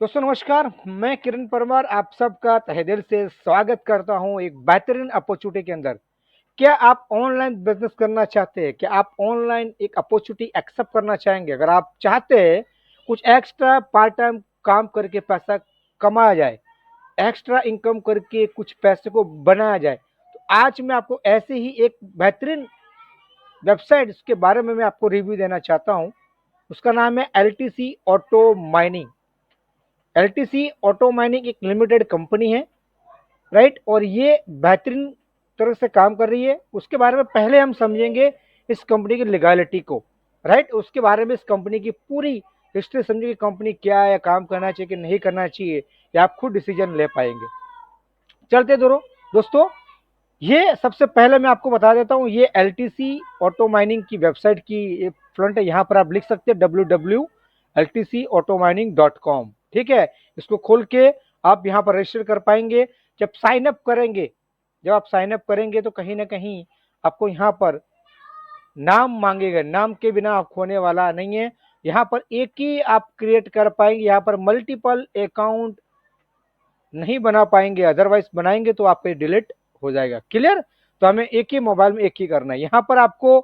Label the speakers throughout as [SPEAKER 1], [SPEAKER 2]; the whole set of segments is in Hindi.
[SPEAKER 1] दोस्तों नमस्कार, मैं किरण परमार आप सबका तहे दिल से स्वागत करता हूं एक बेहतरीन अपॉर्चुनिटी के अंदर। क्या आप ऑनलाइन बिजनेस करना चाहते हैं? क्या आप ऑनलाइन एक अपॉर्चुनिटी एक्सेप्ट करना चाहेंगे? अगर आप चाहते हैं कुछ एक्स्ट्रा पार्ट टाइम काम करके पैसा कमाया जाए, एक्स्ट्रा इनकम करके कुछ पैसे को बनाया जाए, तो आज मैं आपको ऐसे ही एक बेहतरीन वेबसाइट इसके बारे में मैं आपको रिव्यू देना चाहता हूं। उसका नाम है LTC auto mining. LTC auto mining एक लिमिटेड कंपनी है, राइट, और ये बेहतरीन तरह से काम कर रही है। उसके बारे में पहले हम समझेंगे इस कंपनी की लीगैलिटी को, राइट। उसके बारे में इस कंपनी की पूरी हिस्ट्री समझेंगे, कंपनी क्या है, काम करना चाहिए कि नहीं करना चाहिए, या आप खुद डिसीजन ले पाएंगे। चलते दोस्तों, ये सबसे पहले मैं आपको बता देता हूँ, ये एलटीसी ऑटो माइनिंग की वेबसाइट की फ्रंट है। यहाँ पर आप लिख सकते हैं www.ltcautomining.com। ठीक है, इसको खोल के आप यहाँ पर रजिस्टर कर पाएंगे। जब आप साइन अप करेंगे तो कहीं ना कहीं आपको यहाँ पर नाम मांगेगा। नाम के बिना आप खोने वाला नहीं है। यहाँ पर एक ही आप क्रिएट कर पाएंगे, यहाँ पर मल्टीपल अकाउंट नहीं बना पाएंगे, अदरवाइज बनाएंगे तो आपके डिलीट हो जाएगा। क्लियर? तो हमें एक ही मोबाइल में एक ही करना है। यहाँ पर आपको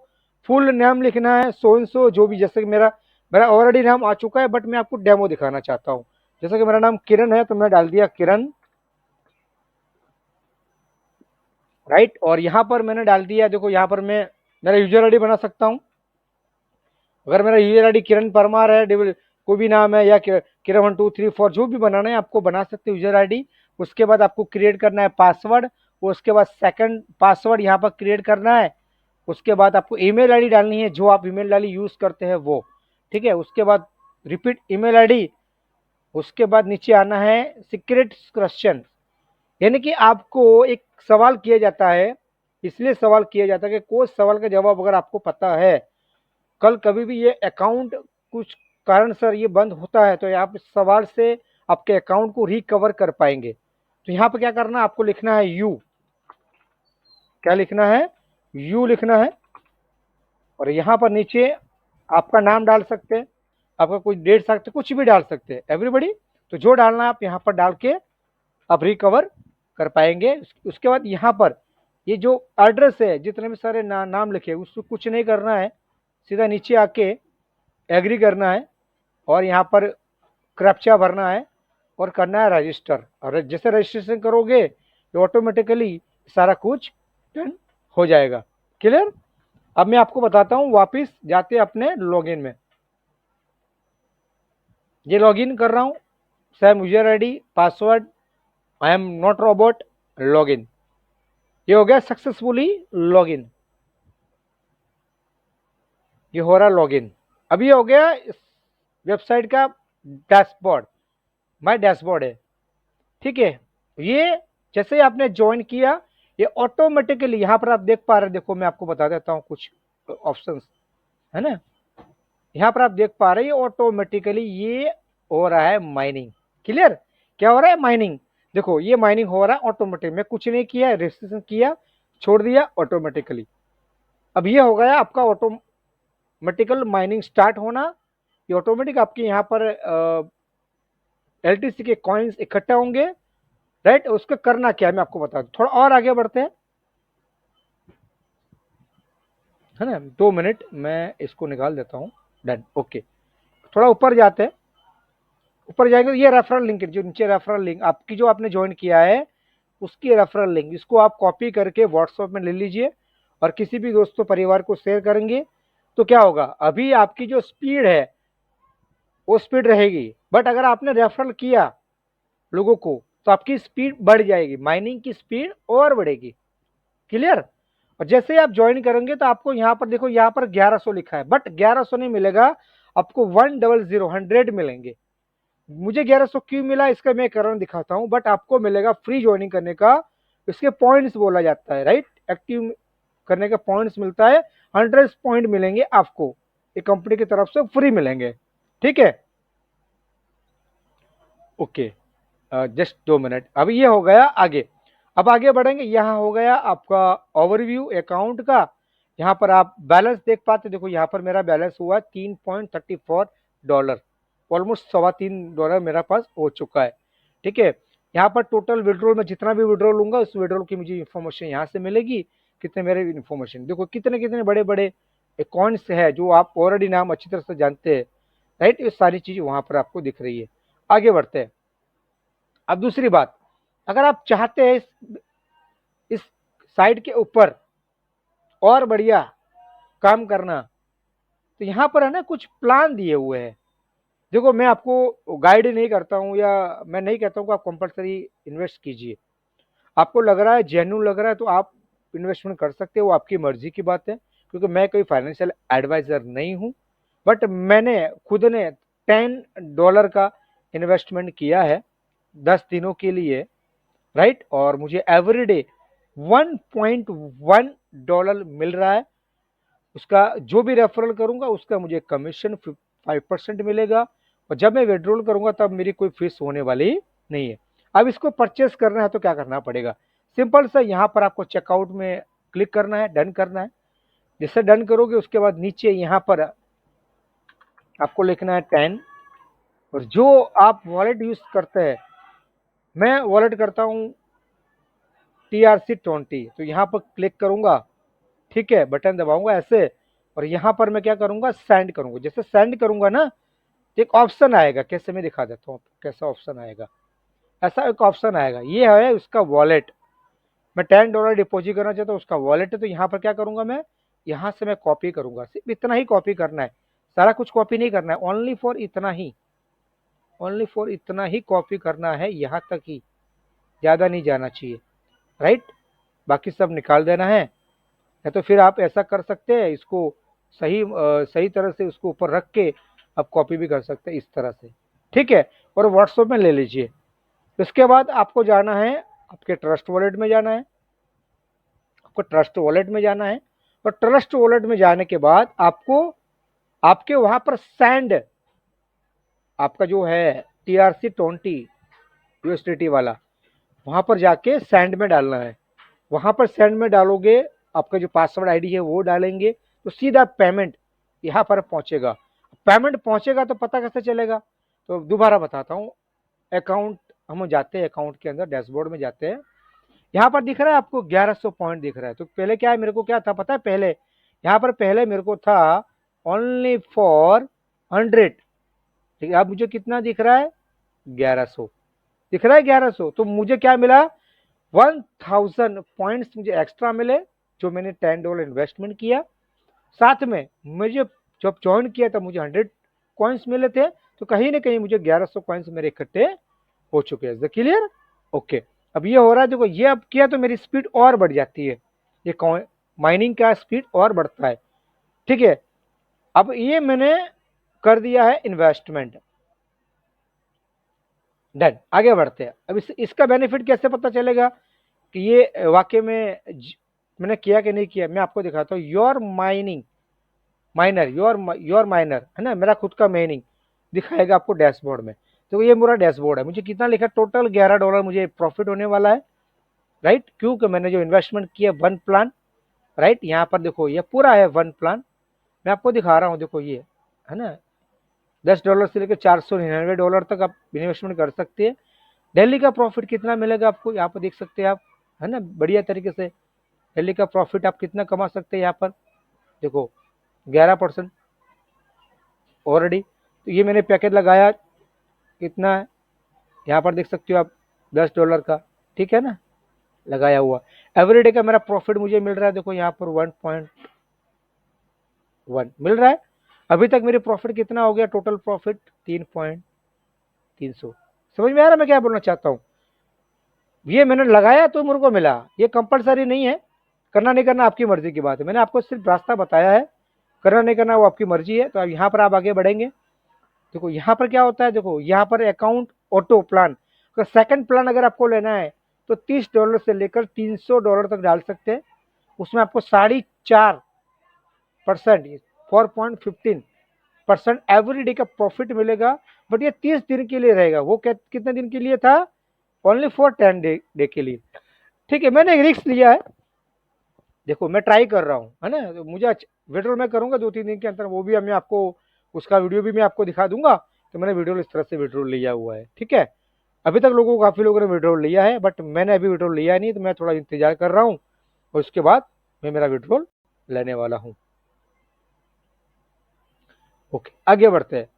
[SPEAKER 1] फुल नेम लिखना है, सो एंड सो, जो भी, जैसे कि मेरा ऑलरेडी नाम आ चुका है, बट मैं आपको डेमो दिखाना चाहता हूँ। जैसे कि मेरा नाम किरण है तो मैं डाल दिया किरण, राइट। और यहाँ पर मैंने डाल दिया, देखो यहाँ पर मैं मेरा यूजर आईडी बना सकता हूँ। अगर मेरा यूजर आईडी किरण परमार है, कोई भी नाम है, या किरण 1 2 3 4 जो भी बनाना है आपको बना सकते हो यूजर आईडी। उसके बाद आपको क्रिएट करना है पासवर्ड, उसके बाद सेकंड पासवर्ड यहाँ पर क्रिएट करना है। उसके बाद आपको ईमेल आईडी डालनी है, जो आप ईमेल आईडी यूज करते हैं वो। ठीक है, उसके बाद रिपीट ईमेल आईडी। उसके बाद नीचे आना है सीक्रेट क्वेश्चन, यानी कि आपको एक सवाल किया जाता है। इसलिए सवाल किया जाता है कि कोई सवाल का जवाब अगर आपको पता है, कल कभी भी ये अकाउंट कुछ कारण सर ये बंद होता है, तो आप इस सवाल से आपके अकाउंट को रिकवर कर पाएंगे। तो यहाँ पर क्या करना है, आपको लिखना है यू। क्या लिखना है? यू लिखना है। और यहाँ पर नीचे आपका नाम डाल सकते हैं, आपका कुछ डेट सकते, कुछ भी डाल सकते हैं एवरीबडी। तो जो डालना है आप यहाँ पर डाल के आप रिकवर कर पाएंगे। उसके बाद यहाँ पर ये जो एड्रेस है, जितने भी सारे नाम लिखे उसको कुछ नहीं करना है, सीधा नीचे आके एग्री करना है और यहाँ पर क्रैप्चा भरना है और करना है रजिस्टर। और जैसे रजिस्ट्रेशन करोगे तो ऑटोमेटिकली सारा कुछ डन हो जाएगा। क्लियर? अब मैं आपको बताता हूँ, वापस जाते अपने लॉगिन में। ये लॉगिन कर रहा हूँ, same user ID, password, I am not robot, login. ये हो गया सक्सेसफुली लॉगिन। ये हो रहा लॉगिन। अब ये हो गया इस वेबसाइट का डैशबोर्ड, माय डैशबोर्ड है। ठीक है, ये जैसे ही आपने ज्वाइन किया, ये ऑटोमेटिकली यहाँ पर आप देख पा रहे हैं। देखो मैं आपको बता देता हूँ कुछ ऑप्शंस, है ना। यहाँ पर आप देख पा रहे हैं ऑटोमेटिकली ये हो रहा है माइनिंग। क्लियर? क्या हो रहा है? माइनिंग। देखो ये माइनिंग हो रहा है ऑटोमेटिक, मैं कुछ नहीं किया, रजिस्ट्रेशन किया, छोड़ दिया, ऑटोमेटिकली। अब ये हो गया आपका ऑटोमेटिकल माइनिंग स्टार्ट होना। ये ऑटोमेटिक आपके यहाँ पर एलटीसी के कॉइन्स इकट्ठा होंगे, राइट। उसका करना क्या है मैं आपको बता दूं। थोड़ा और आगे बढ़ते हैं, है ना। 2 मिनट मैं इसको निकाल देता हूँ। Done, okay. थोड़ा ऊपर जाते हैं। ऊपर जाएंगे तो ये रेफरल लिंक, जो नीचे रेफरल लिंक आपकी जो आपने ज्वाइन किया है उसकी रेफरल लिंक, इसको आप कॉपी करके व्हाट्सएप में ले लीजिए और किसी भी दोस्तों परिवार को शेयर करेंगे। तो क्या होगा, अभी आपकी जो स्पीड है वो स्पीड रहेगी, बट अगर आपने रेफरल किया लोगों को तो आपकी स्पीड बढ़ जाएगी, माइनिंग की स्पीड और बढ़ेगी। क्लियर? और जैसे ही आप ज्वाइन करेंगे तो आपको यहाँ पर देखो, यहाँ पर 1100 लिखा है, बट 1100 नहीं मिलेगा आपको, 100 मिलेंगे। मुझे 1100 क्यों मिला इसका मैं कारण दिखाता हूँ, बट आपको मिलेगा फ्री ज्वाइनिंग करने का। इसके पॉइंट्स बोला जाता है, राइट। एक्टिव करने का पॉइंट्स मिलता है, 100 पॉइंट मिलेंगे आपको, एक कंपनी की तरफ से फ्री मिलेंगे। ठीक है, ओके। Just 2 minute. अब ये हो गया आगे। अब आगे बढ़ेंगे, यहाँ हो गया आपका ओवरव्यू अकाउंट का। यहाँ पर आप बैलेंस देख पाते, देखो यहाँ पर मेरा बैलेंस हुआ $3.34। ऑलमोस्ट $3.25 मेरा पास हो चुका है। ठीक है, यहाँ पर टोटल विड्रॉल में जितना भी विड्रॉल लूंगा उस विड्रॉल की मुझे इन्फॉर्मेशन यहाँ से मिलेगी। कितने मेरे इन्फॉर्मेशन देखो, कितने कितने बड़े बड़े अकाउंट्स है जो आप ऑलरेडी नाम अच्छी तरह से जानते हैं, राइट। ये सारी चीज वहां पर आपको दिख रही है। आगे बढ़ते हैं। अब दूसरी बात, अगर आप चाहते हैं इस साइट के ऊपर और बढ़िया काम करना, तो यहाँ पर है ना कुछ प्लान दिए हुए हैं। देखो, मैं आपको गाइड नहीं करता हूँ या मैं नहीं कहता हूँ कि आप कंपलसरी इन्वेस्ट कीजिए। आपको लग रहा है, जेन्युइन लग रहा है, तो आप इन्वेस्टमेंट कर सकते हो, वो आपकी मर्जी की बात है। क्योंकि मैं कोई फाइनेंशियल एडवाइजर नहीं हूँ, बट मैंने खुद ने $10 का इन्वेस्टमेंट किया है 10 दिनों के लिए, राइट। और मुझे एवरीडे $1.1 मिल रहा है। उसका जो भी रेफरल करूंगा उसका मुझे कमीशन 5% मिलेगा, और जब मैं विड्रॉल करूंगा तब मेरी कोई फीस होने वाली नहीं है। अब इसको परचेस करना है तो क्या करना पड़ेगा, सिंपल सा, यहाँ पर आपको चेकआउट में क्लिक करना है, डन करना है। जैसे डन करोगे उसके बाद नीचे यहाँ पर आपको लिखना है 10, और जो आप वॉलेट यूज करते हैं, मैं वॉलेट करता हूँ TRC20, तो यहाँ पर क्लिक करूंगा, ठीक है, बटन दबाऊंगा ऐसे, और यहाँ पर मैं क्या करूंगा, सेंड करूंगा। जैसे सेंड करूंगा ना, एक ऑप्शन आएगा, कैसे मैं दिखा देता हूँ कैसा ऑप्शन आएगा। ऐसा एक ऑप्शन आएगा, ये है उसका वॉलेट। मैं $10 डिपॉजिट करना चाहता हूँ, उसका वॉलेट है। तो यहाँ पर क्या करूंगा, मैं यहाँ से मैं कॉपी करूंगा, सिर्फ इतना ही कॉपी करना है, सारा कुछ कॉपी नहीं करना है, ओनली फॉर इतना ही, ओनली फॉर इतना ही कॉपी करना है, यहाँ तक ही, ज्यादा नहीं जाना चाहिए, राइट। बाकी सब निकाल देना है। या तो फिर आप ऐसा कर सकते हैं, इसको सही तरह से उसको ऊपर रख के आप कॉपी भी कर सकते हैं इस तरह से, ठीक है। और व्हाट्सएप में ले लीजिए। इसके बाद आपको जाना है, आपके ट्रस्ट वॉलेट में जाना है, आपको ट्रस्ट वॉलेट में जाना है। और ट्रस्ट वॉलेट में जाने के बाद आपको आपके वहां पर सेंड, आपका जो है TRC20 USDT वाला, वहां पर जाके सेंड में डालना है। वहां पर सेंड में डालोगे, आपका जो पासवर्ड आईडी है वो डालेंगे, तो सीधा पेमेंट यहाँ पर पहुंचेगा। पेमेंट पहुंचेगा तो पता कैसे चलेगा, तो दोबारा बताता हूँ। अकाउंट हम जाते हैं, अकाउंट के अंदर डैशबोर्ड में जाते हैं। यहाँ पर दिख रहा है आपको 1100 पॉइंट दिख रहा है। तो पहले क्या है, मेरे को क्या था पता है, पहले यहाँ पर पहले मेरे को था ओनली फॉर 100, ठीक है। अब मुझे कितना दिख रहा है, 1100 दिख रहा है, 1100। तो मुझे क्या मिला, 1000 पॉइंट्स मुझे एक्स्ट्रा मिले, जो मैंने $10 इन्वेस्टमेंट किया। साथ में मुझे जब ज्वाइन किया तब मुझे 100 कॉइन्स मिले थे, तो कहीं ना कहीं मुझे 1100 कॉइन्स मेरे इकट्ठे हो चुके हैं। Clear, okay. अब ये हो रहा है, देखो ये अब किया तो मेरी स्पीड और बढ़ जाती है, ये माइनिंग का स्पीड और बढ़ता है, ठीक है। अब ये मैंने कर दिया है इन्वेस्टमेंट, डन। आगे बढ़ते हैं। अब इसका बेनिफिट कैसे पता चलेगा कि ये वाकई में मैंने किया कि नहीं किया, मैं आपको दिखाता हूँ। Your mining minor, your minor है ना, मेरा खुद का माइनिंग दिखाएगा आपको डैशबोर्ड में। तो ये मेरा डैशबोर्ड है, मुझे कितना लिखा, टोटल $11 मुझे प्रॉफिट होने वाला है, राइट। क्योंकि मैंने जो इन्वेस्टमेंट किया वन प्लान, राइट। यहाँ पर देखो ये पूरा है वन प्लान, मैं आपको दिखा रहा हूँ, देखो ये है ना, $10 से लेकर $499 तक आप इन्वेस्टमेंट कर सकते हैं। डेली का प्रॉफिट कितना मिलेगा आपको, यहाँ पर देख सकते हैं आप, है ना, बढ़िया तरीके से डेली का प्रॉफिट आप कितना कमा सकते हैं। यहाँ पर देखो 11% ऑलरेडी। तो ये मैंने पैकेज लगाया, कितना है यहाँ पर देख सकते हो आप, $10 का, ठीक है ना, लगाया हुआ। एवरीडे का मेरा प्रॉफिट मुझे मिल रहा है, देखो यहाँ पर 1.1 मिल रहा है। अभी तक मेरी प्रॉफिट कितना हो गया, टोटल प्रॉफिट 3.300। समझ में आ रहा है मैं क्या बोलना चाहता हूँ। ये मैंने लगाया तो मेरे को मिला, ये कंपलसरी नहीं है, करना नहीं करना आपकी मर्जी की बात है। मैंने आपको सिर्फ रास्ता बताया है, करना नहीं करना वो आपकी मर्जी है। तो अब यहाँ पर आप आगे बढ़ेंगे, देखो यहाँ पर क्या होता है, देखो यहाँ पर अकाउंट ऑटो प्लान, तो सेकंड प्लान अगर आपको लेना है तो $30 से लेकर $300 तक डाल सकते हैं। उसमें आपको 4.5%, 4.15% एवरी डे का प्रॉफिट मिलेगा। बट ये 30 दिन के लिए रहेगा, वो कितने दिन के लिए था, ओनली फॉर 10 डे के लिए, ठीक है। मैंने एक रिस्क लिया है, देखो मैं ट्राई कर रहा हूँ, है ना। तो मुझे विड्रॉल मैं करूंगा 2-3 दिन के अंदर, वो भी मैं आपको उसका वीडियो भी मैं आपको दिखा दूंगा। तो मैंने विड्रॉल इस तरह से विड्रॉल लिया हुआ है। ठीक है, अभी तक लोगों काफ़ी लोगों ने विड्रॉल लिया है, बट मैंने अभी विड्रॉल लिया नहीं, तो मैं थोड़ा इंतजार कर रहा हूँ और उसके बाद मैं मेरा विड्रॉल लेने वाला हूँ। ओके, आगे बढ़ते हैं।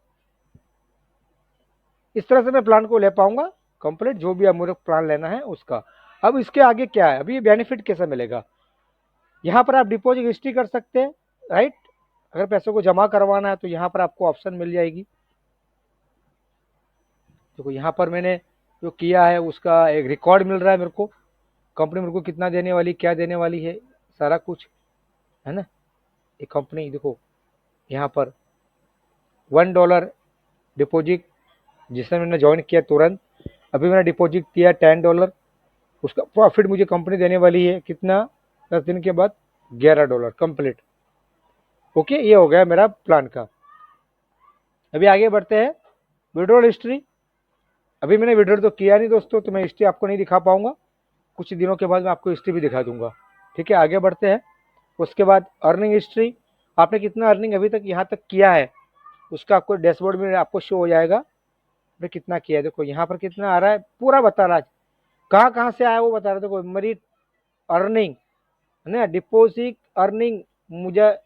[SPEAKER 1] इस तरह से मैं प्लान को ले पाऊंगा कंप्लीट, जो भी अब मुझे प्लान लेना है उसका। अब इसके आगे क्या है, अभी ये बेनिफिट कैसे मिलेगा। यहाँ पर आप डिपॉजिट हिस्ट्री कर सकते हैं, राइट। अगर पैसों को जमा करवाना है तो यहाँ पर आपको ऑप्शन मिल जाएगी। देखो यहाँ पर मैंने जो किया है उसका एक रिकॉर्ड मिल रहा है मेरे को, कंपनी मेरे को कितना देने वाली, क्या देने वाली है, सारा कुछ है ना। ये कंपनी देखो यहाँ पर $1 डिपॉजिट, जिसने मैंने ज्वाइन किया तुरंत, अभी मैंने डिपॉजिट किया $10, उसका प्रॉफिट मुझे कंपनी देने वाली है कितना, 10 दिन के बाद $11 कंप्लीट। ओके, ये हो गया मेरा प्लान का। अभी आगे बढ़ते हैं। विड्रॉल हिस्ट्री, अभी मैंने विड्रॉल तो किया नहीं दोस्तों, तो मैं हिस्ट्री आपको नहीं दिखा पाऊंगा, कुछ दिनों के बाद मैं आपको हिस्ट्री भी दिखा दूंगा। ठीक है, आगे बढ़ते हैं। उसके बाद अर्निंग हिस्ट्री, आपने कितना अर्निंग अभी तक यहाँ तक किया है उसका आपको डैशबोर्ड में आपको शो हो जाएगा, आपने कितना किया है। देखो यहाँ पर कितना आ रहा है पूरा बता रहा है, कहाँ कहाँ से आया वो बता रहा है। देखो मेरी अर्निंग है ना, डिपॉजिट अर्निंग, मुझे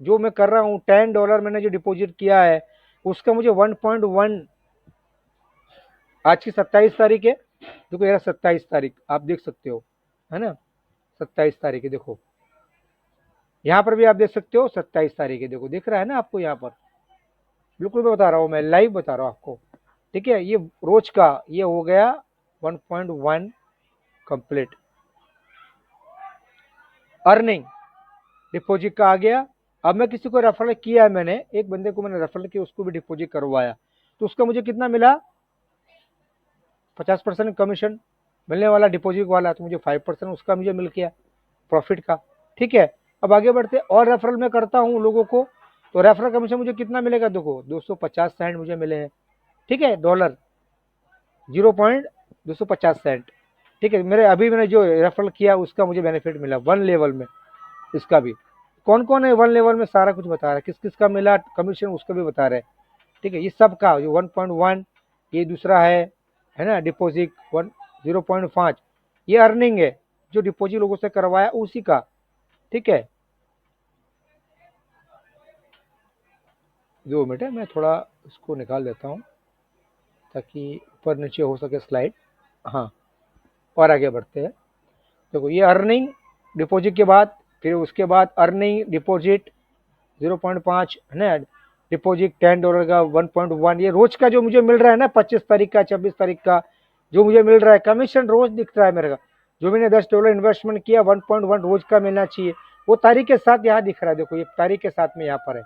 [SPEAKER 1] जो मैं कर रहा हूँ $10 मैंने जो डिपॉजिट किया है उसका मुझे 1.1, आज की 27 तारीख है, देखो यार 27 तारीख आप देख सकते हो है ना, 27 तारीख है। देखो यहाँ पर भी आप देख सकते हो 27 तारीख है, देखो दिख रहा है ना आपको यहाँ पर, बिल्कुल मैं बता रहा हूँ, मैं लाइव बता रहा हूँ आपको। ठीक है, ये रोज का ये हो गया 1.1 कंप्लीट। अर्निंग डिपॉजिट का आ गया। अब मैं किसी को रेफरल किया है, मैंने एक बंदे को मैंने रेफरल किया, उसको भी डिपॉजिट करवाया, तो उसका मुझे कितना मिला, 50% कमीशन मिलने वाला डिपॉजिट वाला, तो मुझे 5% उसका मुझे मिल गया प्रॉफिट का। ठीक है, अब आगे बढ़ते, और रेफरल मैं करता हूँ लोगों को, तो रेफरल कमीशन मुझे कितना मिलेगा, देखो 250 सेंट मुझे मिले हैं। ठीक है, डॉलर 0.250 सेंट। ठीक है, मेरे अभी मैंने जो रेफरल किया उसका मुझे बेनिफिट मिला 1 लेवल में, इसका भी कौन कौन है 1 लेवल में सारा कुछ बता रहा है, किस किस का मिला कमीशन उसका भी बता रहे हैं। ठीक है, ये सब का जो 1.1, ये दूसरा है ना डिपॉजिट 0.5, ये अर्निंग है जो डिपॉजिट लोगों से करवाया उसी का। ठीक है, 2 मिनट है, मैं थोड़ा इसको निकाल देता हूँ ताकि ऊपर नीचे हो सके स्लाइड। हाँ, और आगे बढ़ते हैं। देखो ये अर्निंग डिपॉजिट के बाद, फिर उसके बाद अर्निंग डिपॉजिट 0.5 है ना, डिपॉजिट $10 का 1.1, ये रोज का जो मुझे मिल रहा है ना, 25 तारीख का 26 तारीख का जो मुझे मिल रहा है कमीशन रोज दिख रहा है मेरे का, जो मैंने $10 इन्वेस्टमेंट किया 1.1 रोज का मिलना चाहिए, वो तारीख के साथ यहाँ दिख रहा है। देखो ये तारीख के साथ में यहाँ पर है।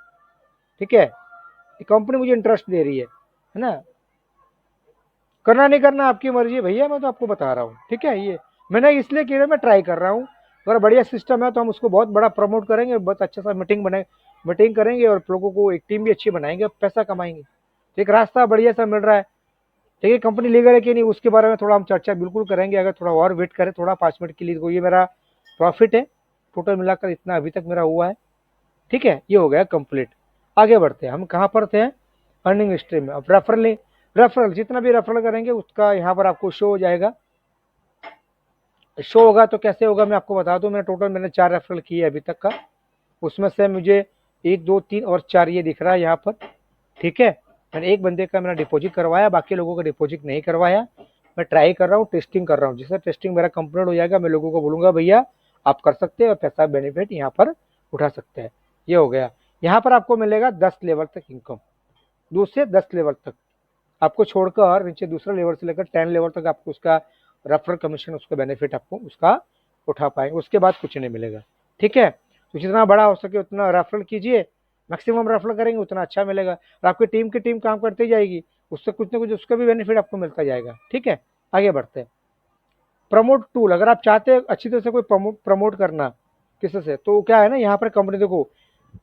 [SPEAKER 1] ठीक है, कंपनी मुझे इंटरेस्ट दे रही है ना। करना नहीं करना आपकी मर्जी है भैया, मैं तो आपको बता रहा हूँ। ठीक है, ये मैंने इसलिए किया, मैं ट्राई कर रहा हूँ, अगर बढ़िया सिस्टम है तो हम उसको बहुत बड़ा प्रमोट करेंगे, बहुत अच्छा सा मीटिंग करेंगे और लोगों को एक टीम भी अच्छी बनाएंगे, पैसा कमाएंगे। तो एक रास्ता बढ़िया सा मिल रहा है। ठीक है, कंपनी लीगल है कि नहीं उसके बारे में थोड़ा हम चर्चा बिल्कुल करेंगे, अगर थोड़ा और वेट करें थोड़ा 5 मिनट के लिए। तो ये मेरा प्रॉफिट है, टोटल मिलाकर इतना अभी तक मेरा हुआ है। ठीक है, ये हो गया कंप्लीट। आगे बढ़ते हैं, हम कहाँ पर थे, अर्निंग स्ट्रीम में। अब रेफरल जितना भी रेफरल करेंगे उसका यहाँ पर आपको शो हो जाएगा। शो होगा तो कैसे होगा मैं आपको बता दूं, मैंने 4 रेफरल किए अभी तक का, उसमें से मुझे 1 2 3 और 4 ये दिख रहा है यहाँ पर। ठीक है, मैंने एक बंदे का मेरा डिपॉजिट करवाया, बाकी लोगों का डिपॉजिट नहीं करवाया। मैं ट्राई कर रहा हूँ, टेस्टिंग कर रहा हूँ, जिससे टेस्टिंग मेरा कंप्लीट हो जाएगा मैं लोगों को बोलूँगा भैया आप कर सकते हैं और पैसा बेनिफिट यहाँ पर उठा सकते हैं। ये हो गया। यहाँ पर आपको मिलेगा 10 लेवल तक इनकम, 2 से 10 लेवल तक आपको छोड़कर नीचे दूसरा लेवल से लेकर 10 लेवल तक आपको उसका रेफरल कमीशन, उसका बेनिफिट आपको उसका उठा पाएंगे, उसके बाद कुछ नहीं मिलेगा। ठीक है, तो जितना बड़ा हो सके उतना रेफरल कीजिए, मैक्सिमम रेफरल करेंगे उतना अच्छा मिलेगा, और आपकी टीम काम करती जाएगी, उससे कुछ ना कुछ उसका भी बेनिफिट आपको मिलता जाएगा। ठीक है, आगे बढ़ते हैं। प्रमोट टूल, अगर आप चाहते हैं अच्छी तरह से कोई प्रमोट करना किसी से, तो क्या है ना, यहाँ पर कंपनी देखो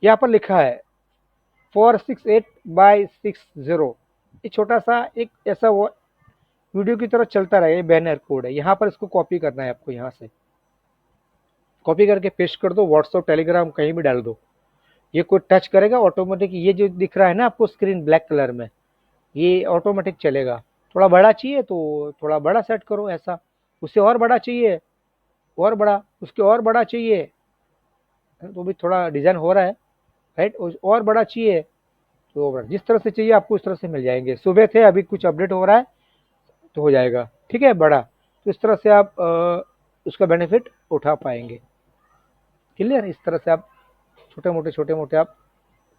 [SPEAKER 1] यहाँ पर लिखा है 468/60, ये छोटा सा एक ऐसा वीडियो की तरह चलता रहे, ये बैनर कोड है, यहाँ पर इसको कॉपी करना है आपको, यहाँ से कॉपी करके पेस्ट कर दो, व्हाट्सएप टेलीग्राम कहीं भी डाल दो, ये कोई टच करेगा ऑटोमेटिक, ये जो दिख रहा है ना आपको स्क्रीन ब्लैक कलर में, ये ऑटोमेटिक चलेगा। थोड़ा बड़ा चाहिए तो थोड़ा बड़ा सेट करो ऐसा, उससे और बड़ा चाहिए और बड़ा, उसके और बड़ा चाहिए तो भी थोड़ा डिज़ाइन हो रहा है, राइट। और बड़ा चाहिए तो जिस तरह से चाहिए आपको उस तरह से मिल जाएंगे। सुबह थे, अभी कुछ अपडेट हो रहा है तो हो जाएगा, ठीक है, बड़ा। तो इस तरह से आप उसका बेनिफिट उठा पाएंगे। क्लियर, इस तरह से आप छोटे मोटे आप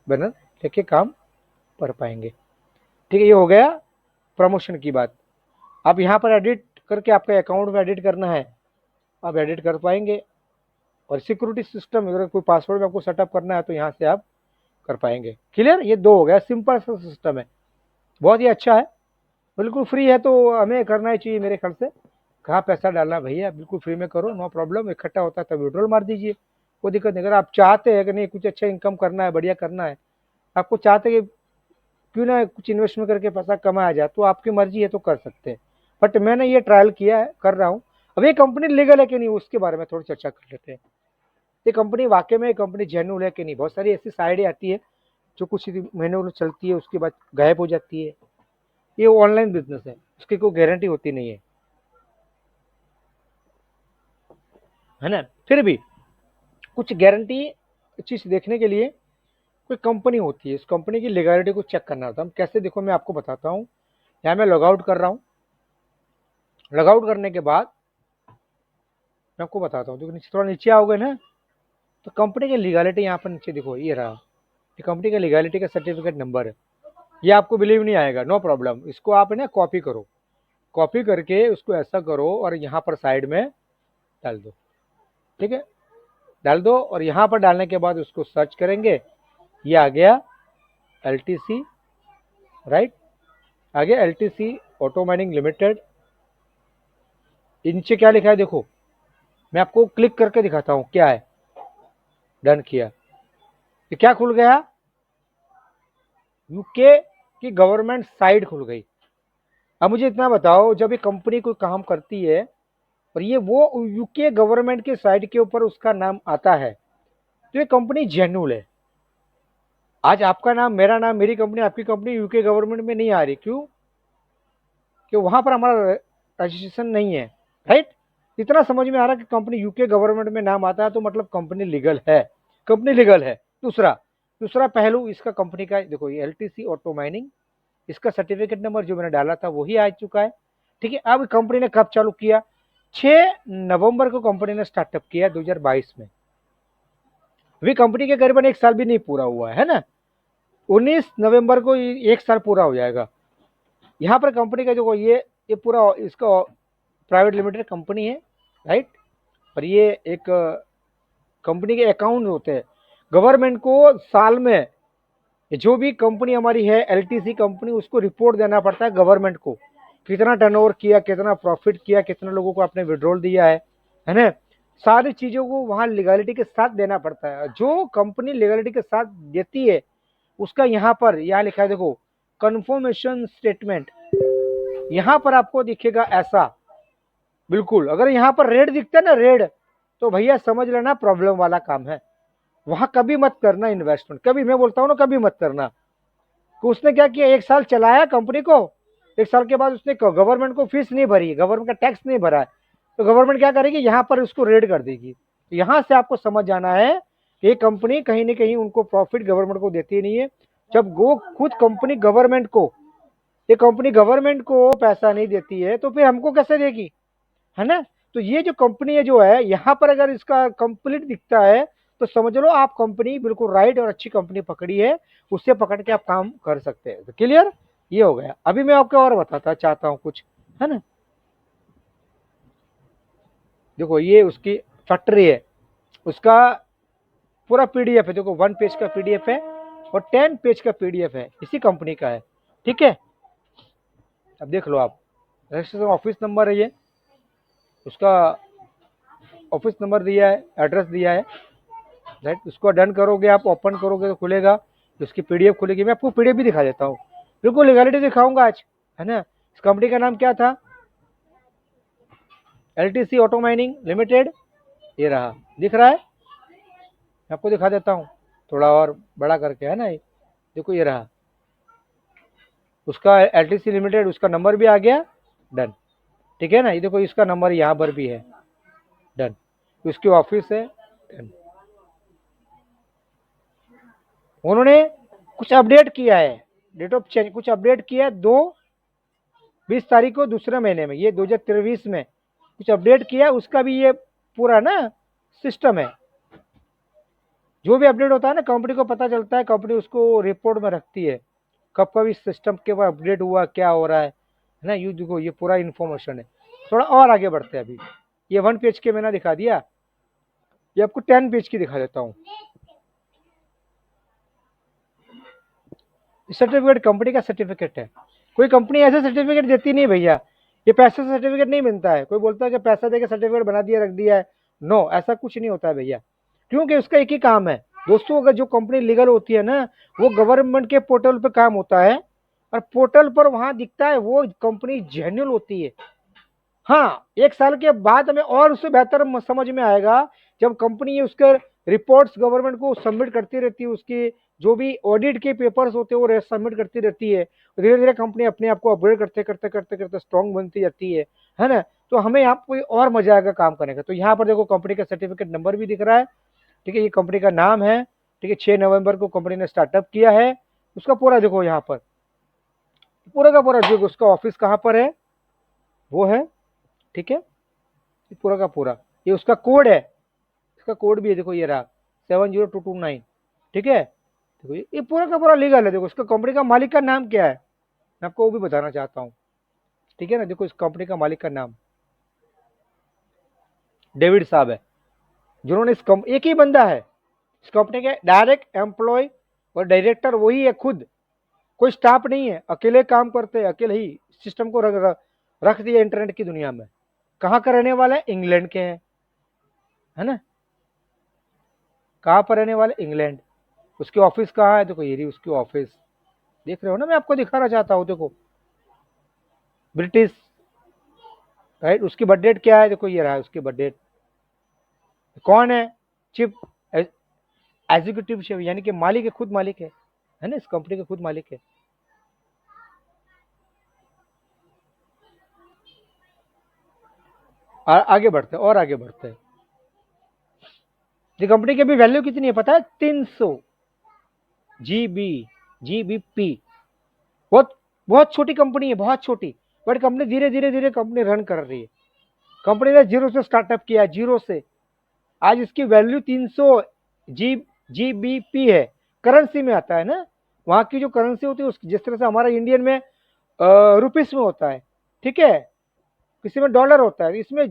[SPEAKER 1] बैनर लेके काम कर पाएंगे। ठीक है, ये हो गया प्रमोशन की बात। आप यहाँ पर एडिट करके आपका अकाउंट में एडिट करना है, आप एडिट कर पाएंगे। और सिक्योरिटी सिस्टम, अगर कोई पासवर्ड में आपको सेटअप करना है तो यहाँ से आप कर पाएंगे। क्लियर, ये दो हो गया, सिंपल सा सिस्टम है, बहुत ही अच्छा है, बिल्कुल फ्री है तो हमें करना ही चाहिए मेरे ख्याल से। कहाँ पैसा डालना भैया, बिल्कुल फ्री में करो, नो प्रॉब्लम। इकट्ठा होता है तब विड्रॉल मार दीजिए, कोई दिक्कत नहीं। अगर आप चाहते हैं कि नहीं कुछ अच्छा इनकम करना है, बढ़िया करना है, आपको चाहते हैं कि क्यों ना कुछ इन्वेस्टमेंट करके पैसा कमाया जाए, तो आपकी मर्जी है तो कर सकते हैं। बट मैंने ये ट्रायल किया है, कर रहा हूँ। अब ये कंपनी लीगल है कि नहीं उसके बारे में थोड़ी चर्चा कर लेते हैं। ये कंपनी वाकई में कंपनी जेन्युइन है कि नहीं। बहुत सारी ऐसी साइडें आती है जो कुछ ही महीनों चलती है, उसके बाद गायब हो जाती है। ये ऑनलाइन बिजनेस है, उसकी कोई गारंटी होती नहीं है ना। फिर भी कुछ गारंटी चीज देखने के लिए कोई कंपनी होती है, इस कंपनी की लीगलिटी को चेक करना होता है। हम कैसे, देखो मैं आपको बताता हूँ। यहाँ मैं लॉग आउट कर रहा हूँ, लॉग आउट करने के बाद मैं आपको बताता हूँ। देखो नीचे, थोड़ा नीचे आओगे ना तो कंपनी की लीगलिटी यहाँ पर नीचे देखो, ये रहा, ये कंपनी का लीगलिटी का सर्टिफिकेट नंबर है। ये आपको बिलीव नहीं आएगा, नो प्रॉब्लम, इसको आप ना कॉपी करो, कॉपी करके उसको ऐसा करो और यहाँ पर साइड में डाल दो। ठीक है, डाल दो और यहाँ पर डालने के बाद उसको सर्च करेंगे, ये आ गया LTC, राइट, आ गया LTC ऑटो माइनिंग लिमिटेड। नीचे क्या लिखा है देखो, मैं आपको क्लिक करके दिखाता हूँ क्या है। डन किया, ये क्या खुल गया, यूके की गवर्नमेंट साइट खुल गई। अब मुझे इतना बताओ, जब ये कंपनी कोई काम करती है और ये वो यूके गवर्नमेंट के साइट के ऊपर उसका नाम आता है तो ये कंपनी जेन्युइन है। आज आपका नाम, मेरा नाम, मेरी कंपनी, आपकी कंपनी यूके गवर्नमेंट में नहीं आ रही, क्यों? कि वहां पर हमारा रजिस्ट्रेशन नहीं है, राइट। इतना समझ में आ रहा है कि कंपनी यूके गवर्नमेंट में नाम आता है तो मतलब कंपनी लीगल है, कंपनी लीगल है। दूसरा दूसरा पहलू इसका कंपनी का, देखो ये LTC ऑटो माइनिंग, इसका सर्टिफिकेट नंबर जो मैंने डाला था वही आ चुका है। ठीक है, अब कंपनी ने कब चालू किया, 6 नवंबर को कंपनी ने स्टार्टअप किया 2022 में। अभी कंपनी के करीबन एक साल भी नहीं पूरा हुआ है ना, 19 नवंबर को एक साल पूरा हो जाएगा। यहाँ पर कंपनी का जो ये पूरा इसका प्राइवेट लिमिटेड कंपनी है, राइट। और ये एक कंपनी के अकाउंट होते हैं। गवर्नमेंट को साल में जो भी कंपनी हमारी है LTC कंपनी, उसको रिपोर्ट देना पड़ता है गवर्नमेंट को, कितना टर्नओवर किया, कितना प्रॉफिट किया, कितने लोगों को आपने विड्रॉल दिया है ना। सारी चीजों को वहां लीगलिटी के साथ देना पड़ता है। जो कंपनी लीगलिटी के साथ देती है उसका यहाँ पर यहाँ लिखा है देखो, कन्फर्मेशन स्टेटमेंट। यहाँ पर आपको दिखेगा ऐसा, बिल्कुल। अगर यहाँ पर रेड दिखता है ना, रेड, तो भैया समझ लेना प्रॉब्लम वाला काम है। वहां कभी मत करना इन्वेस्टमेंट, कभी, मैं बोलता हूँ ना कभी मत करना। कि उसने क्या किया, एक साल चलाया कंपनी को, एक साल के बाद उसने गवर्नमेंट को फीस नहीं भरी, गवर्नमेंट का टैक्स नहीं भरा है, तो गवर्नमेंट क्या करेगी, यहाँ पर उसको रेड कर देगी। तो यहाँ से आपको समझ जाना है कि ये कंपनी कहीं ना कहीं उनको प्रॉफिट गवर्नमेंट को देती नहीं है। जब वो खुद कंपनी गवर्नमेंट को, ये कंपनी गवर्नमेंट को पैसा नहीं देती है तो फिर हमको कैसे देगी, है ना। तो ये जो कंपनी है जो है, यहाँ पर अगर इसका कंप्लीट दिखता है तो समझ लो आप कंपनी बिल्कुल राइट और अच्छी कंपनी पकड़ी है, उससे पकड़ के आप काम कर सकते हैं। तो क्लियर, ये हो गया। अभी मैं आपको और बताता चाहता हूँ कुछ, है ना। देखो ये उसकी फैक्ट्री है, उसका पूरा PDF है, देखो 1 पेज का PDF है और 10 पेज का PDF है, इसी कंपनी का है। ठीक है, अब देख लो आप, रजिस्ट्रेशन ऑफिस नंबर है ये, उसका ऑफिस नंबर दिया है, एड्रेस दिया है, राइट। उसको डन करोगे, आप ओपन करोगे तो खुलेगा, उसकी PDF खुलेगी। मैं आपको PDF भी दिखा देता हूँ, बिल्कुल लीगलिटी दिखाऊंगा आज, है ना। इस कंपनी का नाम क्या था, LTC ऑटो माइनिंग लिमिटेड, ये रहा, दिख रहा है। मैं आपको दिखा देता हूँ थोड़ा और बड़ा करके, है ना। देखो ये रहा, उसका एलटीसी लिमिटेड, उसका नंबर भी आ गया, डन। ठीक है ना, ये देखो इसका नंबर यहाँ पर भी है, डन। उसकी ऑफिस है, डन। उन्होंने कुछ अपडेट किया है, डेट ऑफ चेंज कुछ अपडेट किया है 20 तारीख को दूसरे महीने में, ये 2023 में कुछ अपडेट किया है, उसका भी ये पूरा ना सिस्टम है। जो भी अपडेट होता है ना कंपनी को पता चलता है, कंपनी उसको रिपोर्ट में रखती है कब कब इस सिस्टम के ऊपर अपडेट हुआ, क्या हो रहा है ना। यू देखो ये पूरा इन्फॉर्मेशन है। थोड़ा और आगे बढ़ते हैं, अभी ये 1 पेज के मैंने दिखा दिया, ये आपको 10 पेज की दिखा देता हूँ। सर्टिफिकेट कंपनी का सर्टिफिकेट है, कोई कंपनी ऐसे सर्टिफिकेट देती नहीं भैया, ये पैसे से सर्टिफिकेट नहीं मिलता है। कोई बोलता है कि पैसा देकर सर्टिफिकेट बना दिया, रख दिया है, नो, ऐसा कुछ नहीं होता है भैया। क्योंकि उसका एक ही काम है दोस्तों, अगर जो कंपनी लीगल होती है ना, वो गवर्नमेंट के पोर्टल पे काम होता है, और पोर्टल पर वहां दिखता है वो कंपनी जेन्युइन होती है। हाँ, 1 साल के बाद हमें और उससे बेहतर समझ में आएगा जब कंपनी उसके रिपोर्ट्स गवर्नमेंट को सबमिट करती रहती है, उसकी जो भी ऑडिट के पेपर्स होते हैं वो सबमिट करती रहती है। धीरे धीरे कंपनी अपने आप को अपग्रेड करते करते करते करते स्ट्रॉन्ग बनती जाती है ना। तो हमें यहाँ कोई और मजा आएगा काम करने का। तो यहाँ पर देखो कंपनी का सर्टिफिकेट नंबर भी दिख रहा है, ठीक है, ये कंपनी का नाम है, ठीक है, 6 नवंबर को कंपनी ने स्टार्टअप किया है। उसका पूरा देखो यहाँ पर पूरा का पूरा देखो, उसका ऑफिस कहाँ पर है वो है, ठीक है, पूरा का पूरा ये उसका कोड है, इसका कोड भी है, देखो ये रहा 70229, ठीक है। देखो ये पूरा का पूरा लीगल है। देखो इसका कंपनी का मालिक का नाम क्या है, मैं आपको वो भी बताना चाहता हूँ, ठीक है ना। देखो इस कंपनी का मालिक का नाम डेविड साहब है, जिन्होंने एक ही बंदा है इस कंपनी के डायरेक्ट एम्प्लॉय, और डायरेक्टर वही है खुद, कोई स्टाफ नहीं है, अकेले काम करते हैं, अकेले ही सिस्टम को रख दिया इंटरनेट की दुनिया में। कहाँ का रहने वाला है, इंग्लैंड के हैं, है ना। कहाँ पर रहने वाले, इंग्लैंड। उसकी ऑफिस कहाँ है, देखो ये रही उसकी ऑफिस, देख रहे हो ना, मैं आपको दिखाना चाहता हूँ, देखो ब्रिटिश, राइट। उसकी बर्थ डेट क्या है, देखो ये रहा उसकी बर्थ डेट। कौन है, चीफ एग्जीक्यूटिव शेफ, यानी कि मालिक है, खुद मालिक है ना, इस कंपनी के खुद मालिक है। आगे बढ़ते हैं और आगे बढ़ते हैं। ये कंपनी की अभी वैल्यू कितनी है पता है, 300 जीबीपी। बहुत बहुत छोटी कंपनी है, बहुत छोटी, बट कंपनी धीरे धीरे धीरे कंपनी रन कर रही है। कंपनी ने जीरो से स्टार्टअप किया, जीरो से, आज इसकी वैल्यू 300 जीबीपी है। करेंसी में आता है ना, वहां की जो करेंसी होती है उसकी, जिस तरह से हमारा इंडियन में रुपीस में होता है, ठीक है, किसी में डॉलर होता है, इसमें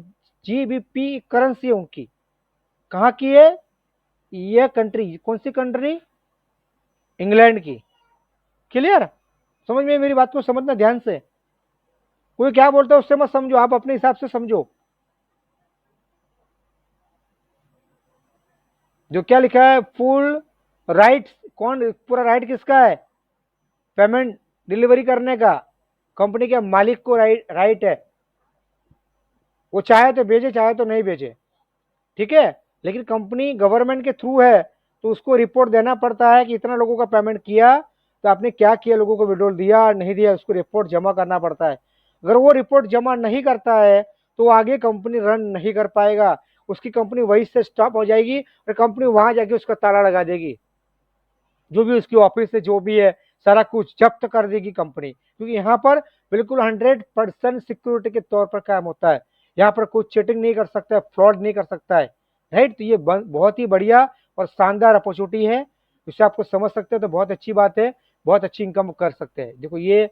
[SPEAKER 1] जीबीपी करेंसी है उनकी। कहाँ की है ये कंट्री, कौन सी कंट्री, इंग्लैंड की। क्लियर, समझ में मेरी बात को समझना ध्यान से, कोई क्या बोलता है उससे मत समझो, आप अपने हिसाब से समझो। जो क्या लिखा है, फुल राइट, कौन पूरा राइट किसका है, पेमेंट डिलीवरी करने का कंपनी के मालिक को राइट है। वो चाहे तो भेजे, चाहे तो नहीं भेजे, ठीक है, लेकिन कंपनी गवर्नमेंट के थ्रू है, तो उसको रिपोर्ट देना पड़ता है कि इतना लोगों का पेमेंट किया, तो आपने क्या किया, लोगों को विड्रॉल दिया नहीं दिया, उसको रिपोर्ट जमा करना पड़ता है। अगर वो रिपोर्ट जमा नहीं करता है तो आगे कंपनी रन नहीं कर पाएगा, उसकी कंपनी वहीं से स्टॉप हो जाएगी, और कंपनी वहां जाके उसका ताला लगा देगी, जो भी उसकी ऑफिस है जो भी है सारा कुछ जब्त कर देगी कंपनी। क्योंकि यहाँ पर बिल्कुल 100% सिक्योरिटी के तौर पर काम होता है, यहाँ पर कुछ चीटिंग नहीं कर सकता है, फ्रॉड नहीं कर सकता है, राइट। तो ये बहुत ही बढ़िया और शानदार अपॉर्चुनिटी है, जिससे आपको समझ सकते हैं तो बहुत अच्छी बात है, बहुत अच्छी इनकम कर सकते हैं। देखो ये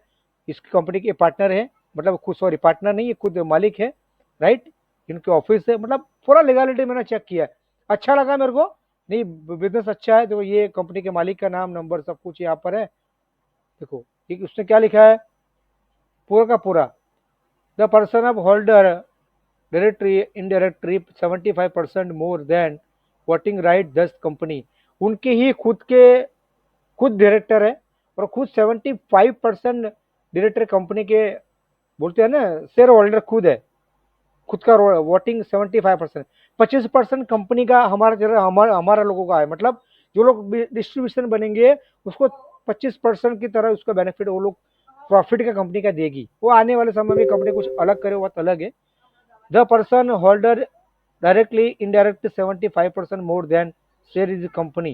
[SPEAKER 1] इस कंपनी के पार्टनर है, मतलब खुद, सॉरी पार्टनर नहीं, ये खुद मालिक है, राइट। इनके ऑफिस है, मतलब पूरा लीगलिटी मैंने चेक किया, अच्छा लगा मेरे को, नहीं बिजनेस अच्छा है। देखो ये कंपनी के मालिक का नाम, नंबर, सब कुछ यहाँ पर है। देखो ठीक, उसने क्या लिखा है पूरा का पूरा, the person of holder directory in directory 75% more than voting right 10 company, उनके ही खुद के खुद डायरेक्टर है, और खुद 75% डायरेक्टर कंपनी के, बोलते हैं ना शेयर होल्डर खुद है, खुद का वोटिंग 75%, 25% कंपनी का हमारा लोगों का है। मतलब जो लोग डिस्ट्रीब्यूशन बनेंगे उसको 25% की तरह उसका बेनिफिट वो लोग प्रॉफिट का कंपनी का देगी, वो आने वाले समय में कंपनी कुछ अलग करे वो अलग है। The person holder directly indirect 75% more than share is company,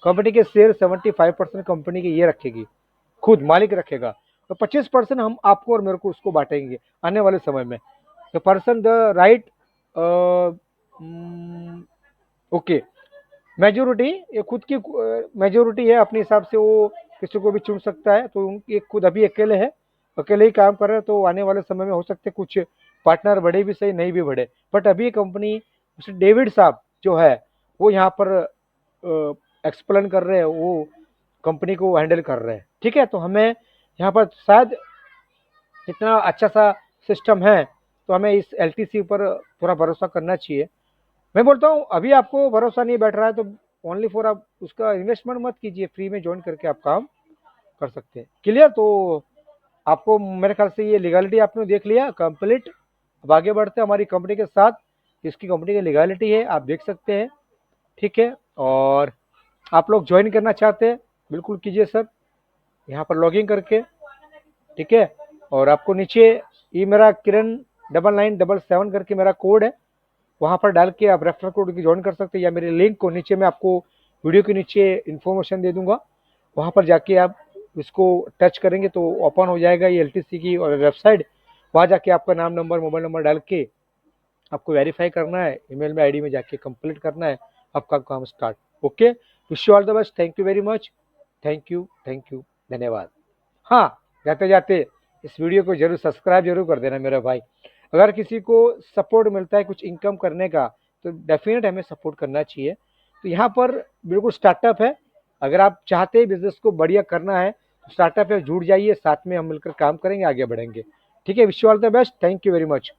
[SPEAKER 1] company के शेयर 75% कंपनी के ये रखेगी, खुद मालिक रखेगा, तो 25% हम आपको और मेरे को उसको बांटेंगे आने वाले समय में। The person the right okay majority, ये खुद की मेजोरिटी है, अपने हिसाब से वो किसी को भी चुन सकता है, तो उनके खुद अभी अकेले है, अकेले ही काम कर रहे हैं, तो आने वाले समय में हो सकते कुछ पार्टनर बढ़े भी सही, नहीं भी बढ़े, बट अभी कंपनी डेविड साहब जो है वो यहाँ पर एक्सप्लेन कर रहे हैं, वो कंपनी को हैंडल कर रहे हैं। ठीक है, तो हमें यहाँ पर शायद इतना अच्छा सा सिस्टम है, तो हमें इस एलटीसी पर थोड़ा भरोसा करना चाहिए। मैं बोलता हूँ अभी आपको भरोसा नहीं बैठ रहा है तो ओनली फॉर आप उसका इन्वेस्टमेंट मत कीजिए, फ्री में ज्वाइन करके आप काम कर सकते हैं। क्लियर? तो आपको मेरे ख्याल से ये लीगलिटी आपने देख लिया कंप्लीट। अब आगे बढ़ते हैं हमारी कंपनी के साथ, इसकी कंपनी की लीगलिटी है आप देख सकते हैं। ठीक है, और आप लोग ज्वाइन करना चाहते हैं बिल्कुल कीजिए सर, यहाँ पर लॉगिन करके। ठीक है, और आपको नीचे ये मेरा किरण 9977 करके मेरा कोड है, वहाँ पर डाल के आप रेफरल कोड की ज्वाइन कर सकते हैं, या मेरे लिंक को नीचे मैं आपको वीडियो के नीचे इन्फॉर्मेशन दे दूंगा, वहाँ पर जाके आप इसको टच करेंगे तो ओपन हो जाएगा ये एलटीसी की और वेबसाइट। वहाँ जाके आपका नाम नंबर मोबाइल नंबर डाल के आपको वेरीफाई करना है, ईमेल में आईडी में जाके कंप्लीट करना है, आपका काम start. Okay, wish you all the best, thank you very much, thank you, धन्यवाद। हाँ, जाते जाते इस वीडियो को जरूर सब्सक्राइब जरूर कर देना मेरा भाई। अगर किसी को सपोर्ट मिलता है कुछ इनकम करने का तो डेफिनेट हमें सपोर्ट करना चाहिए। तो यहाँ पर बिल्कुल स्टार्टअप है, अगर आप चाहते हैं बिजनेस को बढ़िया करना है तो स्टार्टअप है, जुड़ जाइए, साथ में हम मिलकर काम करेंगे, आगे बढ़ेंगे। ठीक है, wish you all the best, thank you very much.